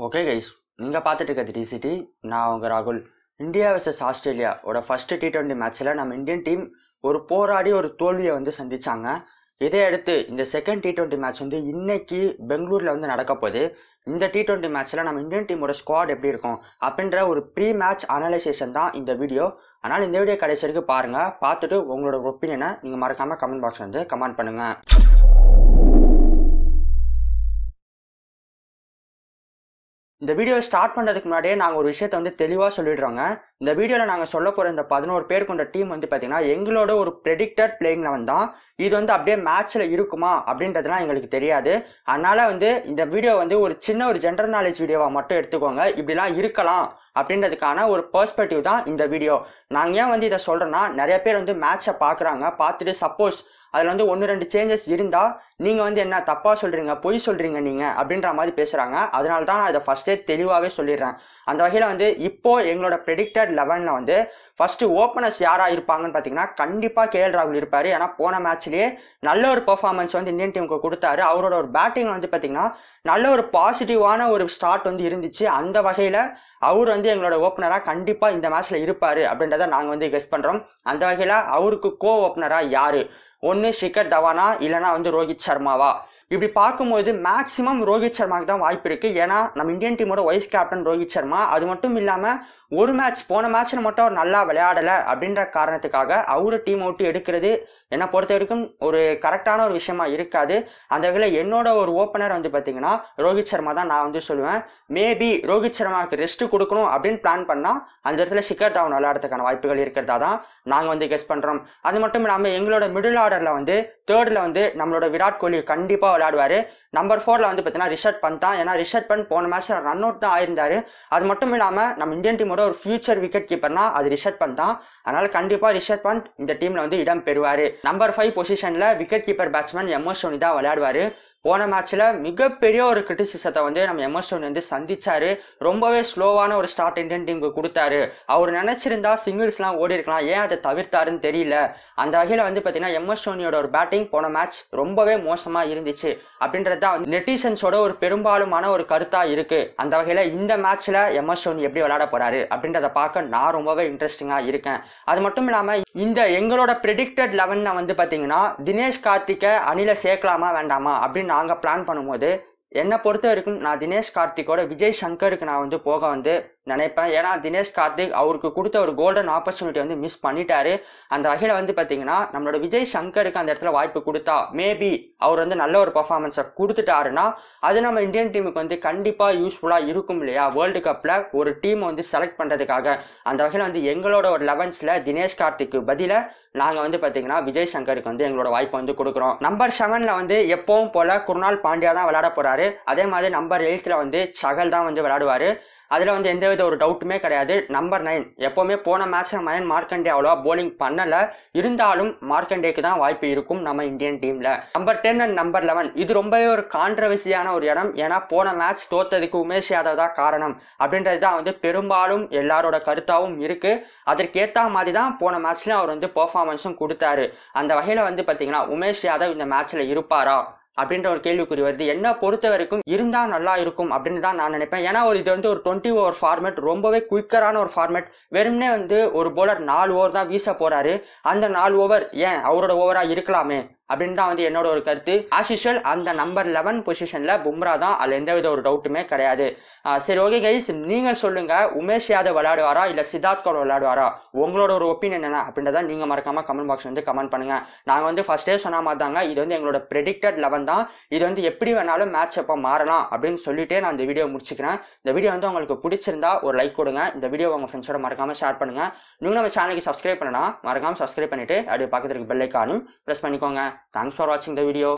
Okay guys, நீங்கள் பார்த்துட்டு இருக்கிறது டிசிடி. நான் உங்கள் ராகுல். India vs Australia first T20 மேட்ச்சில் நம்ம இந்தியன் டீம் ஒரு போராடி ஒரு தோல்வியை சந்திச்சாங்க. இதை அடுத்து இந்த செகண்ட் T20 மேட்ச் இன்னைக்கு பெங்களூரில் நடக்க போகுது. இந்த T20 மேட்ச்சில் நம்ம இந்தியன் டீமோட ஸ்குவாட் எப்படி இருக்கும் அப்படின்ற ஒரு ப்ரீ மேட்ச் அனலைசேஷன் தான் இந்த வீடியோ. அதனால் இந்த வீடியோ கடைசி வரைக்கும் பாருங்கள். பார்த்துட்டு உங்களோட ஒப்பீனியனை நீங்கள் மறக்காமல் கமெண்ட் பாக்ஸ் கமெண்ட் பண்ணுங்கள். இந்த வீடியோ ஸ்டார்ட் பண்ணுறதுக்கு முன்னாடியே நாங்கள் ஒரு விஷயத்தை தெளிவாக சொல்லிடுறோங்க. இந்த வீடியோவில் நாங்கள் சொல்ல போகிற இந்த 11 பேர் கொண்ட டீம் பார்த்தீங்கன்னா எங்களோட ஒரு ப்ரெடிக்டட் பிளேயிங் லெவன் தான். இது அப்படியே மேட்ச்சில் இருக்குமா அப்படின்றதுலாம் எங்களுக்கு தெரியாது. அதனால் இந்த வீடியோ ஒரு சின்ன ஒரு ஜென்ரல் நாலேஜ் வீடியோவாக மட்டும் எடுத்துக்கோங்க. இப்படிலாம் இருக்கலாம் அப்படின்றதுக்கான ஒரு பெர்ஸ்பெக்டிவ் தான் இந்த வீடியோ. நாங்கள் ஏன் இதை சொல்கிறோன்னா, நிறைய பேர் மேட்சை பார்க்குறாங்க. பார்த்துட்டு சப்போஸ் அதில் 1-2 சேஞ்சஸ் இருந்தால் நீங்கள் என்ன தப்பாக சொல்கிறீங்க, பொய் சொல்கிறீங்க நீங்கள் அப்படின்ற மாதிரி பேசுகிறாங்க. அதனால தான் நான் இதை ஃபஸ்ட்டே தெளிவாகவே சொல்லிடுறேன். அந்த வகையில் இப்போது எங்களோட ப்ரெடிக்டட் 11ல் ஃபஸ்ட்டு ஓப்பனர்ஸ் யாராக இருப்பாங்கன்னு பார்த்தீங்கன்னா கண்டிப்பாக KL ராகுல் இருப்பார். ஏன்னா போன மேட்ச்லேயே நல்ல ஒரு பெர்ஃபார்மன்ஸ் இந்தியன் டீமுக்கு கொடுத்தாரு. அவரோட ஒரு பேட்டிங் பார்த்தீங்கன்னா நல்ல ஒரு பாசிட்டிவான ஒரு ஸ்டார்ட் இருந்துச்சு. அந்த வகையில் அவர் எங்களோட ஓப்பனராக கண்டிப்பாக இந்த மேட்ச்சில் இருப்பார் அப்படின்றத நாங்கள் கெஸ் பண்ணுறோம். அந்த வகையில் அவருக்கு கோ ஓப்பனராக யார்? ஒன்று ஷிகர் தவானா, இல்லைனா ரோஹித் சர்மாவா? இப்படி பார்க்கும்போது மேக்ஸிமம் ரோஹித் சர்மாவுக்கு தான் வாய்ப்பு இருக்குது. ஏன்னா நம்ம இந்தியன் டீமோட வைஸ் கேப்டன் ரோஹித் சர்மா. அது மட்டும் இல்லாமல் ஒரு மேட்ச் போன மேட்ச்சில் மட்டும் அவர் நல்லா விளையாடலை அப்படின்ற காரணத்துக்காக அவரு டீம் விட்டு எடுக்கிறது என்னை பொறுத்த வரைக்கும் ஒரு கரெக்டான ஒரு விஷயமா இருக்காது. அந்த வகையில் என்னோட ஒரு ஓப்பனர் பார்த்தீங்கன்னா ரோஹித் சர்மா தான் நான் சொல்லுவேன். மேபி ரோஹித் சர்மாவுக்கு ரெஸ்ட் கொடுக்கணும் அப்படின்னு பிளான் பண்ணால் அந்த இடத்துல ஷிகர் தவான் விளையாடுறதுக்கான வாய்ப்புகள் இருக்கிறதா தான் நாங்கள் கெஸ் பண்ணுறோம். அது மட்டும் இல்லாமல் எங்களோட மிடில் ஆர்டரில் தேர்டில் நம்மளோட விராட் கோலி கண்டிப்பாக விளையாடுவார். நம்பர் 4ல் பார்த்தீங்கன்னா ரிஷப் பந்த் தான். ஏன்னா ரிஷப் பந்த் போன மேட்ச்சில் ரன் அவுட் தான் ஆயிருந்தார். அது மட்டும் இல்லாமல் நம்ம இந்தியன் டீமோட ஒரு ஃபியூச்சர் விக்கெட் கீப்பர்னா அது ரிஷப் பந்த் தான். அதனால கண்டிப்பாக ரிஷப் பந்த் இந்த டீமில் இடம் பெறுவார். நம்பர் 5 பொசிஷனில் wicket keeper batsman MS Dhoni தான் விளையாடுவார். போன மேட்ச்சில் மிகப்பெரிய ஒரு கிரிட்டிசிசத்தை நம்ம MS தோனி சந்திச்சாரு. ரொம்பவே ஸ்லோவான ஒரு ஸ்டார்ட் இந்தியன் டீமுக்கு கொடுத்தாரு. அவர் நினைச்சிருந்தா சிங்கிள்ஸ்லாம் ஓடி இருக்கலாம், ஏன் அதை தவிர்த்தாருன்னு தெரியல. அந்த வகையில் பார்த்தீங்கன்னா MS தோனியோட ஒரு பேட்டிங் போன மேட்ச் ரொம்பவே மோசமாக இருந்துச்சு அப்படின்றது தான் நெட்டிசன்ஸோட ஒரு பெரும்பாலுமான ஒரு கருத்தாக இருக்குது. அந்த வகையில் இந்த மேட்ச்சில் MS தோனி எப்படி விளையாட போகிறாரு அப்படின்றத பார்க்க நான் ரொம்பவே இன்ட்ரெஸ்டிங்காக இருக்கேன். அது மட்டும் இல்லாமல் இந்த எங்களோட ப்ரெடிக்டட் 11 பார்த்தீங்கன்னா தினேஷ் கார்த்திகை அணியில் சேர்க்கலாமா வேண்டாமா அப்படின்னு நாங்கள் பிளான் பண்ணும்போது என்னை பொறுத்த வரைக்கும் நான் தினேஷ் கார்த்திக்கோட விஜய் சங்கருக்கு நான் போக நினைப்பேன். ஏன்னா தினேஷ் கார்த்திக் அவருக்கு கொடுத்த ஒரு கோல்டன் ஆப்பர்ச்சுனிட்டி மிஸ் பண்ணிட்டாரு. அந்த வகையில் பார்த்தீங்கன்னா நம்மளோட விஜய் சங்கருக்கு அந்த இடத்துல வாய்ப்பு கொடுத்தா மேபி அவர் நல்ல ஒரு பர்ஃபார்மன்ஸை கொடுத்துட்டாருன்னா அது நம்ம இந்தியன் டீமுக்கு கண்டிப்பாக யூஸ்ஃபுல்லாக இருக்கும் இல்லையா, வேர்ல்டு கப்பில் ஒரு டீம் செலக்ட் பண்ணுறதுக்காக. அந்த வகையில் எங்களோட ஒரு 11ல் தினேஷ் கார்த்திக்கு பதிலாக நாங்கள் பார்த்தீங்கன்னா விஜய் சங்கருக்கு எங்களோட வாய்ப்பு கொடுக்குறோம். நம்பர் 7ல் எப்பவும் போல் குருணால் பாண்டியா தான் விளையாட போகிறாரு. அதே மாதிரி நம்பர் 8ல் சகல் தான் விளையாடுவார். அதில் எந்தவித ஒரு டவுட்டுமே கிடையாது. நம்பர் 9 எப்போவுமே போன மேட்ச்சில் மயன் மார்க்கண்டே அவ்வளோவா போலிங் பண்ணலை. இருந்தாலும் மார்க்கண்டேக்கு தான் வாய்ப்பு இருக்கும் நம்ம இந்தியன் டீமில். நம்பர் 10 அண்ட் நம்பர் 11 இது ரொம்பவே ஒரு கான்ட்ரவர்சியான ஒரு இடம். ஏன்னா போன மேட்ச் தோத்ததுக்கு உமேஷ் யாதவ் தான் காரணம் அப்படின்றது தான் பெரும்பாலும் எல்லாரோட கருத்தாகவும் இருக்குது. அதற்கேற்ற மாதிரி தான் போன மேட்ச்ல அவர் பெர்ஃபார்மன்ஸும் கொடுத்தாரு. அந்த வகையில் பார்த்தீங்கன்னா உமேஷ் யாதவ் இந்த மேட்ச்சில் இருப்பாரா அப்படின்ற ஒரு கேள்விக்குறி வருது. என்ன பொறுத்த வரைக்கும் இருந்தால் நல்லா இருக்கும் அப்படின்னு தான் நான் நினைப்பேன். ஏன்னா இது ஒரு 20 ஓவர் ஃபார்மேட், ரொம்பவே குயிக்கரான ஒரு ஃபார்மேட். வெறும்னே ஒரு போலர் 4 ஓவர் தான் வீச போறாரு. அந்த 4 ஓவர் ஏன் அவரோட ஓவரா இருக்கலாமே அப்படின்னு தான் என்னோட ஒரு கருத்து. ஆஸ் யூஷுவல் அந்த நம்பர் 11 பொசிஷனில் பும்ரா தான், அதில் எந்தவித ஒரு டவுட்டுமே கிடையாது. சரி ஓகே கைஸ், நீங்கள் சொல்லுங்கள், உமேஷ் யாதவ் விளையாடுவாரா இல்லை சித்தார்த் கவுல் விளையாடுவாரா? உங்களோட ஒரு ஒப்பீனியன் என்ன அப்படின்றத நீங்கள் மறக்காமல் கமெண்ட் பாக்ஸ் கமெண்ட் பண்ணுங்கள். நாங்கள் ஃபர்ஸ்டே சொன்ன மாதிரி தாங்க, இது எங்களோட ப்ரெடிக்டட் 11 தான். இது எப்படி வேணாலும் மேட்ச் அப்போ மாறலாம் அப்படின்னு சொல்லிட்டு நான் இந்த வீடியோ முடிச்சுக்கிறேன். இந்த வீடியோ உங்களுக்கு பிடிச்சிருந்தா ஒரு லைக் கொடுங்க. இந்த வீடியோ உங்கள் ஃப்ரெண்ட்ஸோட மறக்காமல் ஷேர் பண்ணுங்கள். நீங்கள் நம்ம சேனலுக்கு சப்ஸ்கிரைப் பண்ணனா மறக்காமல் சப்ஸ்கிரைப் பண்ணிவிட்டு அப்படியே பக்கத்துக்கு பெல் ஐக்கானும் ப்ரெஸ் பண்ணிக்கோங்க. Thanks for watching the video.